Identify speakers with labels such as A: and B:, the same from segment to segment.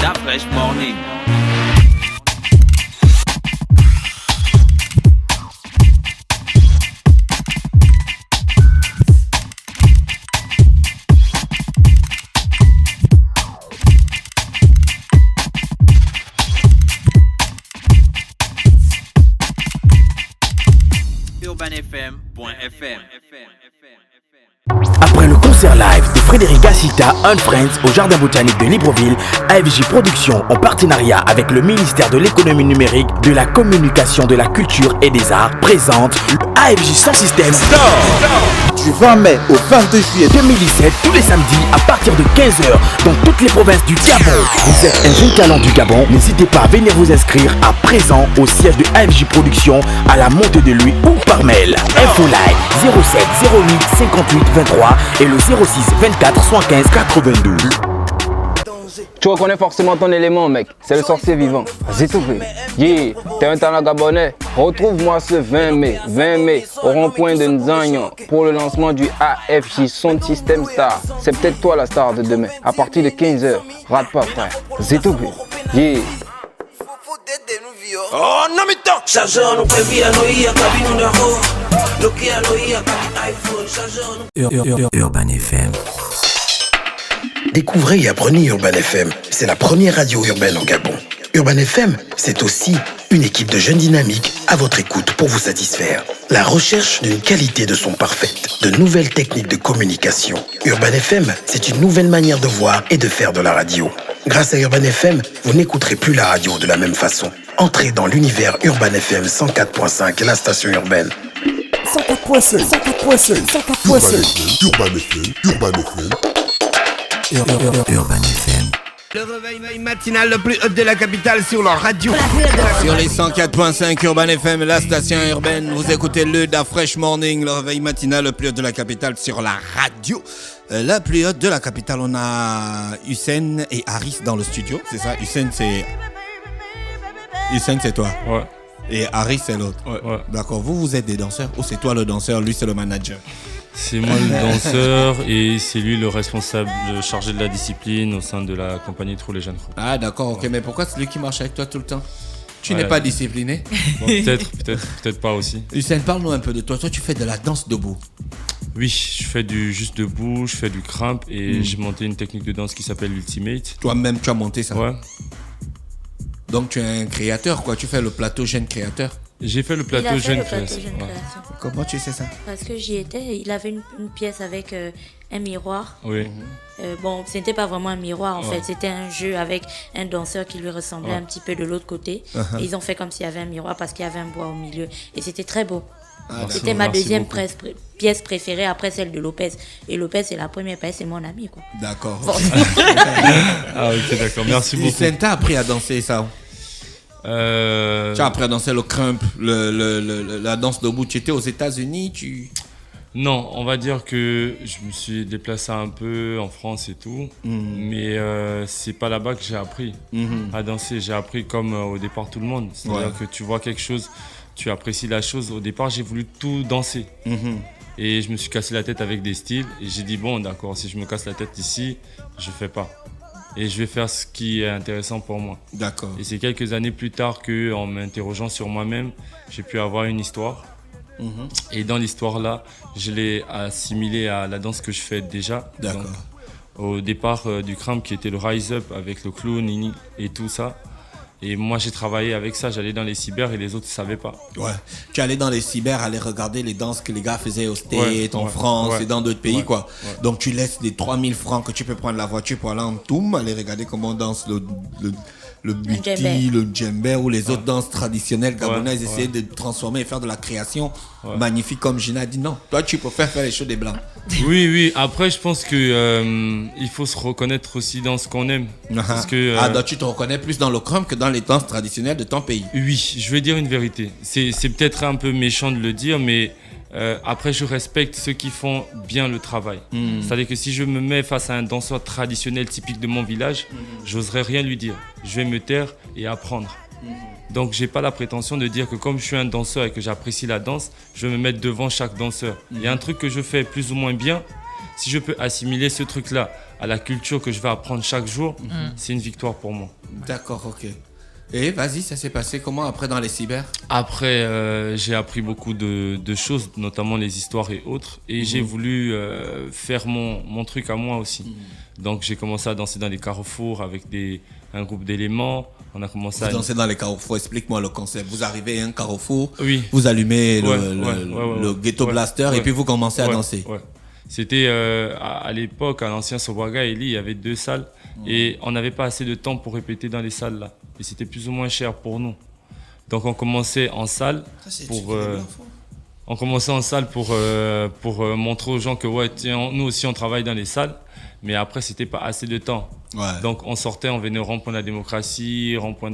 A: La Fresh Morning. UrbanFM.fm.
B: Après le concert live de Frédéric Gassita and Friends au Jardin Botanique de Libreville, AFJ Productions, en partenariat avec le ministère de l'économie numérique, de la communication, de la culture et des arts, présente le AFJ Sound System
C: du 20 mai au 22 juillet
B: 2017, tous les samedis à partir de 15h dans toutes les provinces du Gabon. Vous êtes un jeune talent du Gabon, n'hésitez pas à venir vous inscrire à présent au siège de AFJ Productions à la Montée de Lui ou par mail. Info live 07 08 58 23 et le 06 24 75 92.
D: Tu reconnais forcément ton élément, mec. C'est le sorcier vivant. Vas-y, tout fait. Yeah, t'es un talent gabonais. Retrouve-moi ce 20 mai, au rond-point de Nzagnan, pour le lancement du AFJ Sound System Star. C'est peut-être toi la star de demain. À partir de 15h, rate pas, frère. Vas-y, tout fait. Yeah.
C: Oh non mais tant
E: Chargeur no previa no ia cabine no erro Bloquea no ia cabine iPhone Chargeur no
B: Urban FM.
F: Découvrez et apprenez Urban FM. C'est la première radio urbaine en Gabon. Urban FM, c'est aussi une équipe de jeunes dynamiques à votre écoute pour vous satisfaire. La recherche d'une qualité de son parfaite, de nouvelles techniques de communication. Urban FM, c'est une nouvelle manière de voir et de faire de la radio. Grâce à Urban FM, vous n'écouterez plus la radio de la même façon. Entrez dans l'univers Urban FM 104.5, la station urbaine.
B: 104.5, 104.5.
C: Urban FM.
B: Urban FM.
G: Le réveil matinal le plus haut de la capitale sur la radio. Sur les 104.5 Urban FM, la station urbaine, vous écoutez le Da Fresh Morning, le réveil matinal le plus haut de la capitale sur la radio. La plus haute de la capitale, on a Hussein et Harris dans le studio, c'est ça? Hussein c'est toi?
H: Ouais.
G: Et Harris c'est l'autre?
H: Ouais.
G: D'accord, vous êtes des danseurs ou c'est toi le danseur, lui c'est le manager?
H: C'est moi le danseur et c'est lui le responsable chargé de la discipline au sein de la compagnie Trou les Jeunes Fous.
G: Ah d'accord, ok, mais pourquoi c'est lui qui marche avec toi tout le temps? Tu n'es pas discipliné?
H: Bon, peut-être pas aussi.
G: Hussein, parle-nous un peu de toi. Toi, tu fais de la danse debout.
H: Oui, je fais du juste debout, je fais du cramp et j'ai monté une technique de danse qui s'appelle l'Ultimate.
G: Toi-même, tu as monté ça?
H: Ouais.
G: Donc, tu es un créateur, quoi. Tu fais le plateau jeune créateur.
H: J'ai fait le plateau jeune création.
G: Comment tu sais ça?
I: Parce que j'y étais, il avait une pièce avec un miroir.
H: Oui.
I: Bon, c'était pas vraiment un miroir en fait, c'était un jeu avec un danseur qui lui ressemblait un petit peu de l'autre côté. Et ils ont fait comme s'il y avait un miroir parce qu'il y avait un bois au milieu. Et c'était très beau. C'était ma deuxième pièce préférée après celle de Lopez. Et Lopez, c'est la première pièce, c'est mon ami, quoi.
G: D'accord.
H: Ah ok, d'accord, merci beaucoup.
G: Et t'as appris à danser ça? Tu as appris à danser le crump, la danse debout. Tu étais aux États-Unis,
H: Non, on va dire que je me suis déplacé un peu en France et tout, mais c'est pas là-bas que j'ai appris à danser. J'ai appris comme au départ tout le monde, c'est-à-dire que tu vois quelque chose, tu apprécies la chose. Au départ, j'ai voulu tout danser et je me suis cassé la tête avec des styles et j'ai dit bon d'accord, si je me casse la tête ici, je fais pas. Et je vais faire ce qui est intéressant pour moi.
G: D'accord.
H: Et c'est quelques années plus tard qu'en m'interrogeant sur moi-même, j'ai pu avoir une histoire. Et dans l'histoire-là, je l'ai assimilé à la danse que je fais déjà.
G: D'accord.
H: Donc, au départ du cramp qui était le rise up avec le clown, Nini et tout ça. Et moi, j'ai travaillé avec ça. J'allais dans les cyber et les autres ne savaient pas.
G: Ouais. Tu allais dans les cyber, aller regarder les danses que les gars faisaient au States, en France et dans d'autres pays, quoi. Ouais. Donc, tu laisses les 3000 francs que tu peux prendre la voiture pour aller en Toum, aller regarder comment on danse le buti, le djembé ou les autres danses traditionnelles gabonaises, essayer de transformer et faire de la création magnifique comme Gina a dit non. Toi, tu préfères faire les choses des blancs.
H: Oui. Après, je pense que il faut se reconnaître aussi dans ce qu'on aime. Parce que,
G: donc tu te reconnais plus dans le crump que dans les danses traditionnelles de ton pays.
H: Oui, je vais dire une vérité. C'est peut-être un peu méchant de le dire, mais après, je respecte ceux qui font bien le travail. C'est-à-dire que si je me mets face à un danseur traditionnel typique de mon village, j'oserais rien lui dire. Je vais me taire et apprendre. Donc, j'ai pas la prétention de dire que comme je suis un danseur et que j'apprécie la danse, je vais me mettre devant chaque danseur. Il y a un truc que je fais plus ou moins bien. Si je peux assimiler ce truc-là à la culture que je vais apprendre chaque jour, c'est une victoire pour moi.
G: D'accord, ok. Et vas-y, ça s'est passé comment après dans les cyber?
H: Après, j'ai appris beaucoup de choses, notamment les histoires et autres. Et j'ai voulu faire mon truc à moi aussi. Donc j'ai commencé à danser dans les carrefours avec un groupe d'éléments. On a commencé
G: Vous dansez dans les carrefours, explique-moi le concept. Vous arrivez à un carrefour,
H: oui.
G: Vous allumez le ghetto blaster et puis vous commencez à danser.
H: Ouais. C'était à l'époque, à l'ancien Sobraga Eli, il y avait 2 salles et on n'avait pas assez de temps pour répéter dans les salles là. Et c'était plus ou moins cher pour nous. Donc on commençait en salle pour montrer aux gens que ouais, tiens, nous aussi on travaille dans les salles. Mais après, c'était pas assez de temps. Ouais. Donc on sortait, on venait au rond-point de la démocratie, rond-point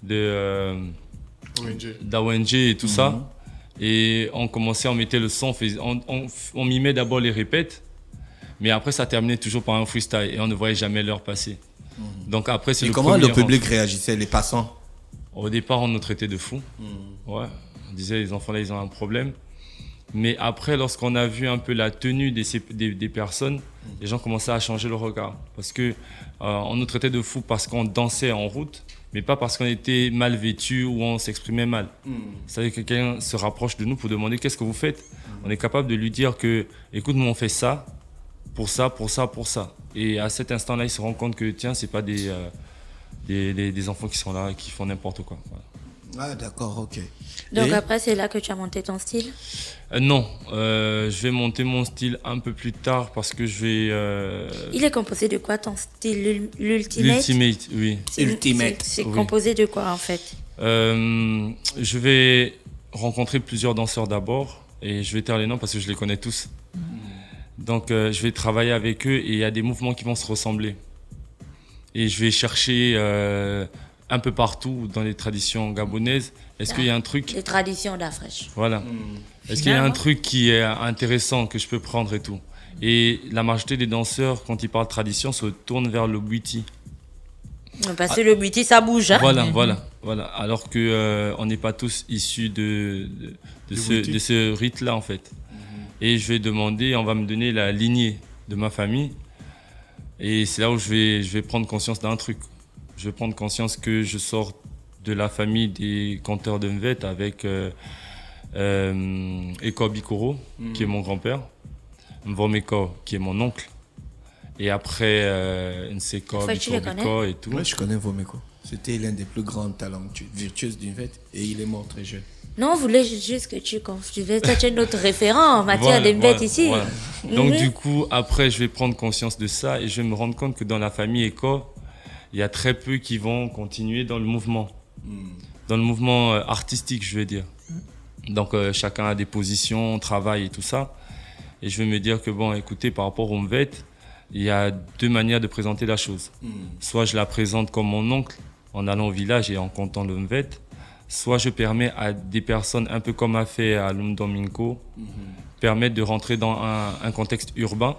H: d'AONG et tout ça. Et on commençait, on mettait le son, on mimait d'abord les répètes, mais après ça terminait toujours par un freestyle et on ne voyait jamais l'heure passer. Donc après, c'est
G: et comment le public réagissait, les passants?
H: Au départ, on nous traitait de fous. Ouais. On disait les enfants là, ils ont un problème. Mais après, lorsqu'on a vu un peu la tenue des personnes, les gens commençaient à changer le regard. Parce que on nous traitait de fous parce qu'on dansait en route, mais pas parce qu'on était mal vêtu ou on s'exprimait mal. C'est-à-dire que quelqu'un se rapproche de nous pour demander qu'est-ce que vous faites. On est capable de lui dire que, écoute, nous on fait ça, pour ça, pour ça, pour ça. Et à cet instant-là, il se rend compte que, tiens, c'est pas des enfants qui sont là, qui font n'importe quoi. Voilà.
G: Ah d'accord, ok.
I: Donc après, c'est là que tu as monté ton style?
H: Non, je vais monter mon style un peu plus tard parce que je vais...
I: Il est composé de quoi ton style? L'Ultimate?
H: L'Ultimate, oui.
I: C'est composé de quoi en fait?
H: Je vais rencontrer plusieurs danseurs d'abord et je vais taire les noms parce que je les connais tous. Donc je vais travailler avec eux et il y a des mouvements qui vont se ressembler. Et je vais chercher un peu partout dans les traditions gabonaises. Est-ce qu'il y a un truc...
I: Les traditions d'Afrique.
H: Voilà. Est-ce qu'il y a un truc qui est intéressant que je peux prendre et tout? Et la majorité des danseurs, quand ils parlent tradition, se tournent vers le bwiti.
I: Parce que le bwiti, ça bouge. Hein?
H: Voilà. Alors qu'on n'est pas tous issus de ce rite-là, en fait. Et je vais demander, on va me donner la lignée de ma famille. Et c'est là où je vais prendre conscience d'un truc. Je vais prendre conscience que je sors de la famille des conteurs de Mvet avec Eko Bikoro, qui est mon grand-père, Mvomeko, qui est mon oncle, et après Nseko Bikoro et tout.
G: Ouais, je connais Mvomeko. C'était l'un des plus grands talents virtuoses du Mvet et il est mort très jeune.
I: Non, on voulait juste que tu es notre référent en matière de Mvet ici.
H: Voilà. Donc du coup, après, je vais prendre conscience de ça et je vais me rendre compte que dans la famille Eko, il y a très peu qui vont continuer dans le mouvement. Dans le mouvement artistique, je vais dire. Donc chacun a des positions, travail et tout ça. Et je vais me dire que bon, écoutez, par rapport au Mvet, il y a 2 manières de présenter la chose. Soit je la présente comme mon oncle, en allant au village et en comptant le Mvet. Soit je permets à des personnes, un peu comme a fait à Lumdominko, permettre de rentrer dans un contexte urbain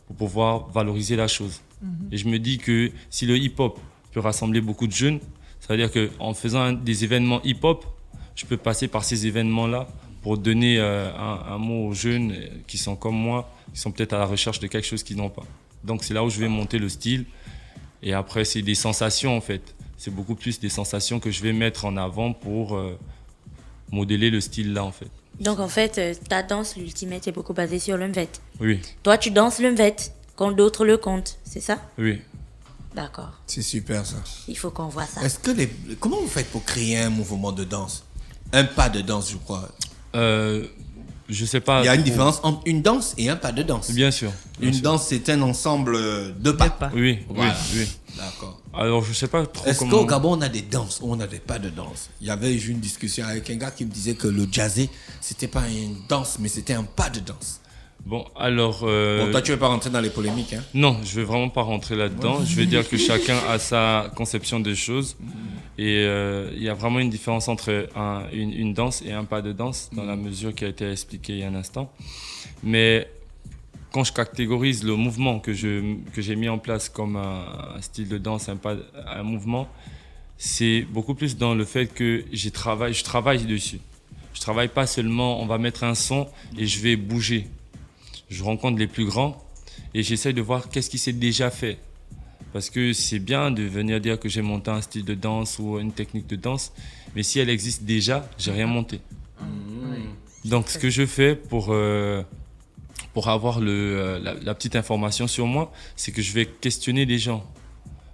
H: pour pouvoir valoriser la chose. Et je me dis que si le hip-hop peut rassembler beaucoup de jeunes, ça veut dire qu'en faisant des événements hip-hop, je peux passer par ces événements-là pour donner un mot aux jeunes qui sont comme moi, qui sont peut-être à la recherche de quelque chose qu'ils n'ont pas. Donc c'est là où je vais monter le style. Et après, c'est des sensations en fait. C'est beaucoup plus des sensations que je vais mettre en avant pour modeler le style là en fait.
I: Donc en fait, ta danse, l'Ultimate, est beaucoup basée sur le Mvet.
H: Oui.
I: Toi, tu danses le Mvet quand d'autres le comptent, c'est ça?
H: Oui.
I: D'accord.
G: C'est super ça.
I: Il faut qu'on voit ça.
G: Comment vous faites pour créer un mouvement de danse? Un pas de danse, je crois.
H: Je sais pas.
G: Il y a une différence entre une danse et un pas de danse.
H: Bien sûr.
G: Une danse, c'est un ensemble de pas.
H: Oui, voilà. oui.
G: D'accord.
H: Alors, je sais pas trop
G: Est-ce qu'au Gabon, on a des danses ou on a des pas de danse? Il y avait eu une discussion avec un gars qui me disait que le jazzé, c'était pas une danse, mais c'était un pas de danse.
H: Bon, alors...
G: Bon, toi, tu veux pas rentrer dans les polémiques, hein?
H: Non, je vais vraiment pas rentrer là-dedans. Je vais dire que chacun a sa conception des choses. Et il y a vraiment une différence entre une danse et un pas de danse, dans la mesure qui a été expliquée il y a un instant. Mais quand je catégorise le mouvement que j'ai mis en place comme un style de danse, un mouvement, c'est beaucoup plus dans le fait que je travaille dessus. Je travaille pas seulement, on va mettre un son et je vais bouger. Je rencontre les plus grands et j'essaye de voir qu'est-ce qui s'est déjà fait. Parce que c'est bien de venir dire que j'ai monté un style de danse ou une technique de danse, mais si elle existe déjà, j'ai rien monté. Donc ce que je fais pour avoir la petite information sur moi, c'est que je vais questionner les gens.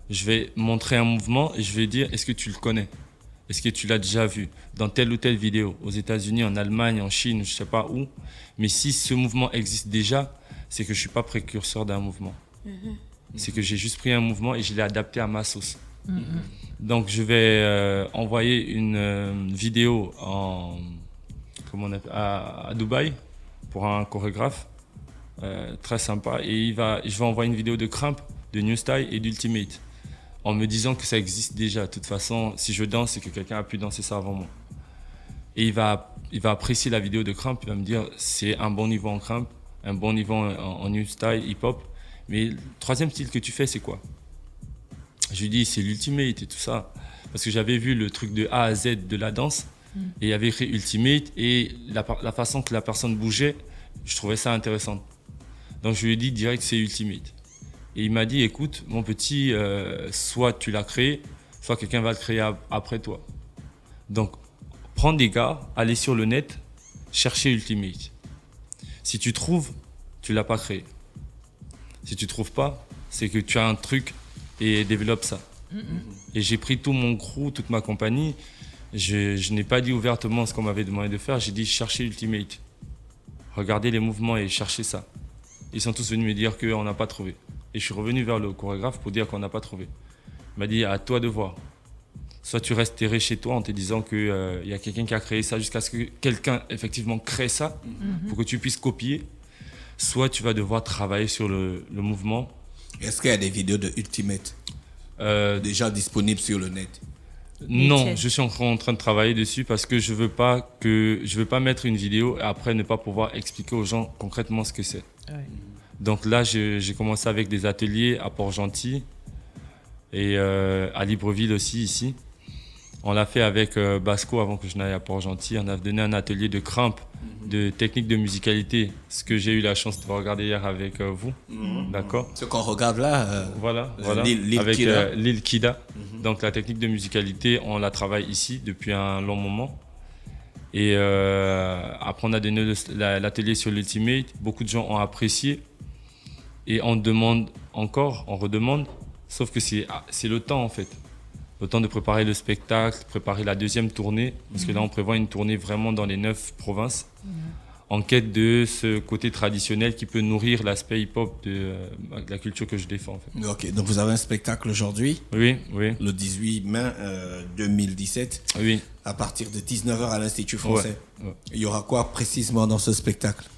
H: Je vais montrer un mouvement et je vais dire, est-ce que tu le connais ? Est-ce que tu l'as déjà vu dans telle ou telle vidéo, aux États-Unis, en Allemagne, en Chine, je ne sais pas où. Mais si ce mouvement existe déjà, c'est que je ne suis pas précurseur d'un mouvement. C'est que j'ai juste pris un mouvement et je l'ai adapté à ma sauce. Donc je vais envoyer une vidéo à Dubaï pour un chorégraphe très sympa. Et je vais envoyer une vidéo de Crump, de New Style et d'Ultimate, en me disant que ça existe déjà. De toute façon, si je danse, c'est que quelqu'un a pu danser ça avant moi. Et il va apprécier la vidéo de Crump, il va me dire c'est un bon niveau en Crump, un bon niveau en New Style, hip-hop. Mais le troisième style que tu fais, c'est quoi ? Je lui dis c'est l'Ultimate et tout ça. Parce que j'avais vu le truc de A à Z de la danse, et il y avait écrit Ultimate, et la façon que la personne bougeait, je trouvais ça intéressant. Donc je lui ai dit direct c'est Ultimate. Et il m'a dit, écoute, mon petit, soit tu l'as créé, soit quelqu'un va le créer après toi. Donc, prends des gars, allez sur le net, cherchez Ultimate. Si tu trouves, tu ne l'as pas créé. Si tu ne trouves pas, c'est que tu as un truc et développe ça. Et j'ai pris tout mon crew, toute ma compagnie. Je n'ai pas dit ouvertement ce qu'on m'avait demandé de faire. J'ai dit, cherchez Ultimate. Regardez les mouvements et cherchez ça. Ils sont tous venus me dire qu'on n'a pas trouvé. Et je suis revenu vers le chorégraphe pour dire qu'on n'a pas trouvé. Il m'a dit, à toi de voir. Soit tu restes terré chez toi en te disant qu'il y a quelqu'un qui a créé ça jusqu'à ce que quelqu'un effectivement crée ça pour que tu puisses copier. Soit tu vas devoir travailler sur le mouvement.
G: Est-ce qu'il y a des vidéos de Ultimate déjà disponibles sur le net?
H: Non, je suis en train de travailler dessus parce que je veux pas mettre une vidéo et après ne pas pouvoir expliquer aux gens concrètement ce que c'est. Ouais. Donc là, j'ai commencé avec des ateliers à Port-Gentil et à Libreville aussi, ici. On l'a fait avec Basco avant que je n'aille à Port-Gentil. On a donné un atelier de Crump, de technique de musicalité, ce que j'ai eu la chance de regarder hier avec vous. D'accord.
G: Ce qu'on regarde là,
H: voilà.
G: Avec
H: Lil Kida. Donc la technique de musicalité, on la travaille ici depuis un long moment. Et après, on a donné l'atelier sur l'Ultimate. Beaucoup de gens ont apprécié. Et on demande encore, on redemande. Sauf que c'est le temps en fait. Le temps de préparer le spectacle, préparer la deuxième tournée. Parce que là, on prévoit une tournée vraiment dans les 9 provinces. En quête de ce côté traditionnel qui peut nourrir l'aspect hip-hop de la culture que je défends. En fait.
G: Ok, donc vous avez un spectacle aujourd'hui.
H: Oui.
G: Le 18 mai 2017.
H: Oui.
G: À partir de 19h à l'Institut français.
H: Ouais.
G: Il y aura quoi précisément dans ce spectacle?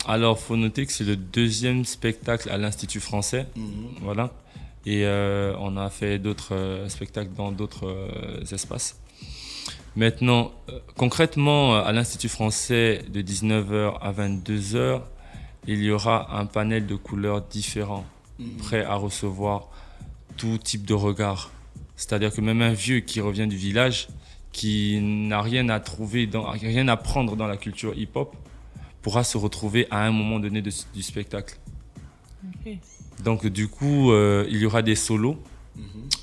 H: Alors, il faut noter que c'est le deuxième spectacle à l'Institut français. Voilà. Et on a fait d'autres spectacles dans d'autres espaces. Maintenant, concrètement, à l'Institut français, de 19h à 22h, il y aura un panel de couleurs différents, prêt à recevoir tout type de regard. C'est-à-dire que même un vieux qui revient du village, qui n'a rien à trouver, rien à prendre dans la culture hip-hop, pourra se retrouver à un moment donné du spectacle. Okay. Donc du coup, il y aura des solos,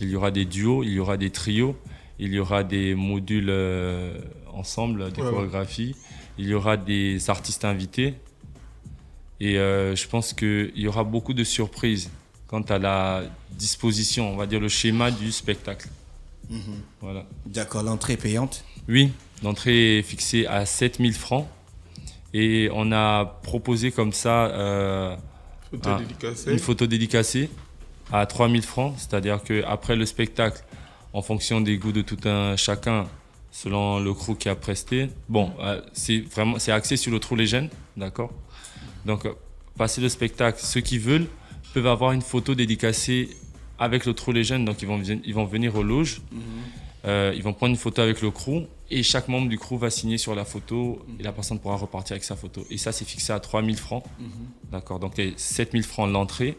H: il y aura des duos, il y aura des trios, il y aura des modules ensemble, des chorégraphies, il y aura des artistes invités. Et je pense qu'il y aura beaucoup de surprises quant à la disposition, on va dire le schéma du spectacle. Voilà.
G: D'accord, l'entrée est payante?
H: Oui, l'entrée est fixée à 7 000 francs. Et on a proposé comme ça une photo dédicacée à 3 000 francs. C'est-à-dire qu'après le spectacle, en fonction des goûts de tout un chacun, selon le crew qui a presté, c'est axé sur le True Legend, d'accord? Donc, passer le spectacle, ceux qui veulent peuvent avoir une photo dédicacée avec le True Legend. Donc, ils vont venir aux loges, ils vont prendre une photo avec le crew. Et chaque membre du crew va signer sur la photo et la personne pourra repartir avec sa photo. Et ça, c'est fixé à 3 000 francs. D'accord, donc 7 000 francs l'entrée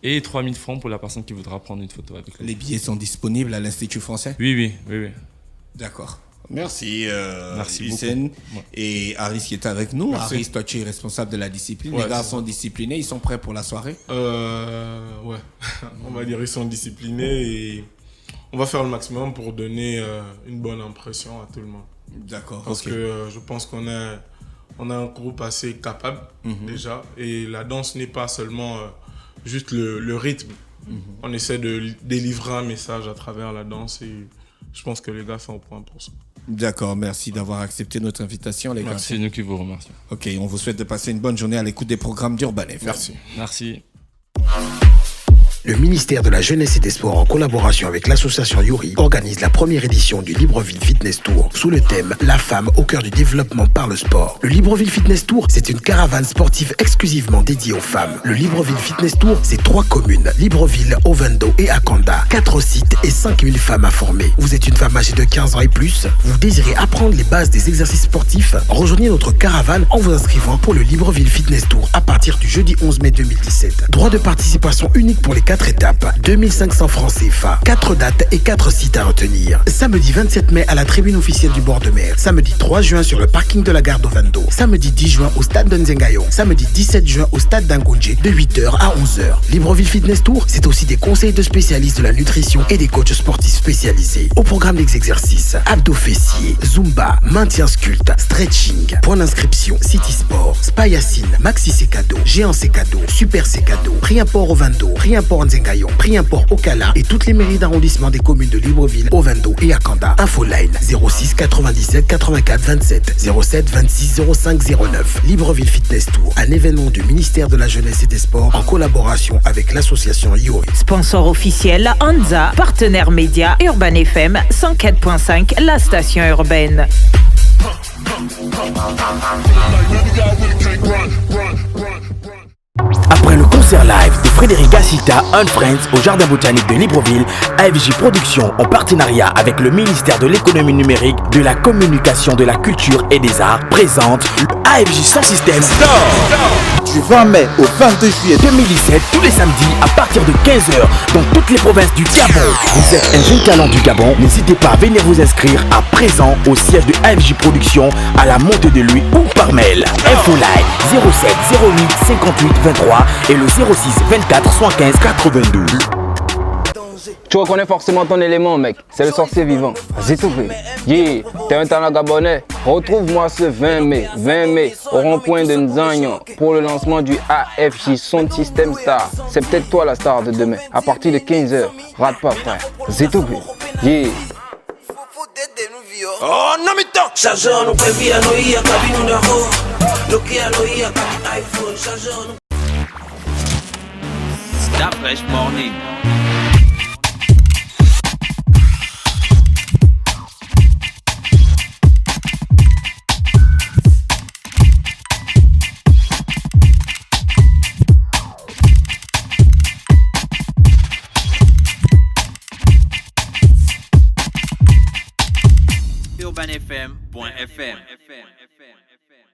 H: et 3 000 francs pour la personne qui voudra prendre une photo avec lui.
G: Les billets sont disponibles à l'Institut français?
H: Oui.
G: D'accord. Merci,
H: Merci
G: Hussein.
H: beaucoup.
G: Et Aris qui est avec nous.
A: Merci.
G: Aris, toi tu es responsable de la discipline.
A: Ouais,
G: les gars
A: c'est
G: sont disciplinés, ils sont prêts pour la soirée?
A: Ouais, on va dire ils sont disciplinés et on va faire le maximum pour donner une bonne impression à tout le monde.
G: D'accord.
A: Parce que je pense qu'on a un groupe assez capable déjà, et la danse n'est pas seulement juste le rythme. On essaie de délivrer un message à travers la danse, et je pense que les gars sont au point pour ça.
G: D'accord, merci d'avoir accepté notre invitation, les gars.
H: C'est nous qui vous remercions.
G: Ok, on vous souhaite de passer une bonne journée à l'écoute des programmes d'Urban FM.
A: Merci.
H: Merci.
F: Le ministère de la Jeunesse et des Sports, en collaboration avec l'association Yuri, organise la première édition du Libreville Fitness Tour sous le thème « La femme au cœur du développement par le sport ». Le Libreville Fitness Tour, c'est une caravane sportive exclusivement dédiée aux femmes. Le Libreville Fitness Tour, c'est 3 communes, Libreville, Ovendo et Akanda, 4 sites et 5000 femmes à former. Vous êtes une femme âgée de 15 ans et plus, vous désirez apprendre les bases des exercices sportifs, rejoignez notre caravane en vous inscrivant pour le Libreville Fitness Tour à partir du jeudi 11 mai 2017. Droit de participation unique pour les 4 étapes, 2500 francs CFA, 4 dates et 4 sites à retenir. Samedi 27 mai à la tribune officielle du bord de mer, samedi 3 juin sur le parking de la gare d'Ovendo, samedi 10 juin au stade de Nzengayo, samedi 17 juin au stade d'Angoundje de 8h à 11h. Libreville Fitness Tour, c'est aussi des conseils de spécialistes de la nutrition et des coachs sportifs spécialisés. Au programme des exercices, abdos fessiers, zumba, maintien sculpte, stretching. Point d'inscription, City Sport, Spayacine, Maxi c'est cadeau, Géant c'est cadeau, Super c'est cadeau, Prix Import Ovendo, Prix Import Nzengayo, Prix Import Okala et toutes les mairies d'arrondissement des communes de Libreville, Ovendo et Akanda. Infoline 06 97 84 27 07 26 05 09. Libreville Fitness Tour, un événement du ministère de la Jeunesse et des Sports en collaboration avec l'association Yuri.
J: Sponsor officiel Anza, partenaire média Urban FM 104.5, la station urbaine.
B: Après le concert live de Frédéric Gassita and Friends au Jardin Botanique de Libreville, AFJ Productions, en partenariat avec le ministère de l'économie numérique, de la communication, de la culture et des arts, présente le AFJ Sound System
C: Du 20 mai au 22 juillet
B: 2017, tous les samedis à partir de 15h dans toutes les provinces du Gabon. Vous êtes un jeune talent du Gabon, n'hésitez pas à venir vous inscrire à présent au siège de AFJ Productions à la Montée de Lui ou par mail. Infoline 07 08 58 23 et le 06 24 75 82.
D: Tu reconnais forcément ton élément, mec. C'est le sorcier vivant. Vas-y, tout fait. Yeah, t'es un talent gabonais. Retrouve-moi ce 20 mai, au rond-point de Nzanyan pour le lancement du AFJ Sound System Star. C'est peut-être toi la star de demain. À partir de 15h. Rate pas, frère. Vas-y, tout fait. Yeah.
C: Oh non mais attends.
E: Chargeur no previ anoia kabinu na ho. Loki anoia kabi iPhone. Chargeur no.
K: Stop fresh morning. UrbanFM.fm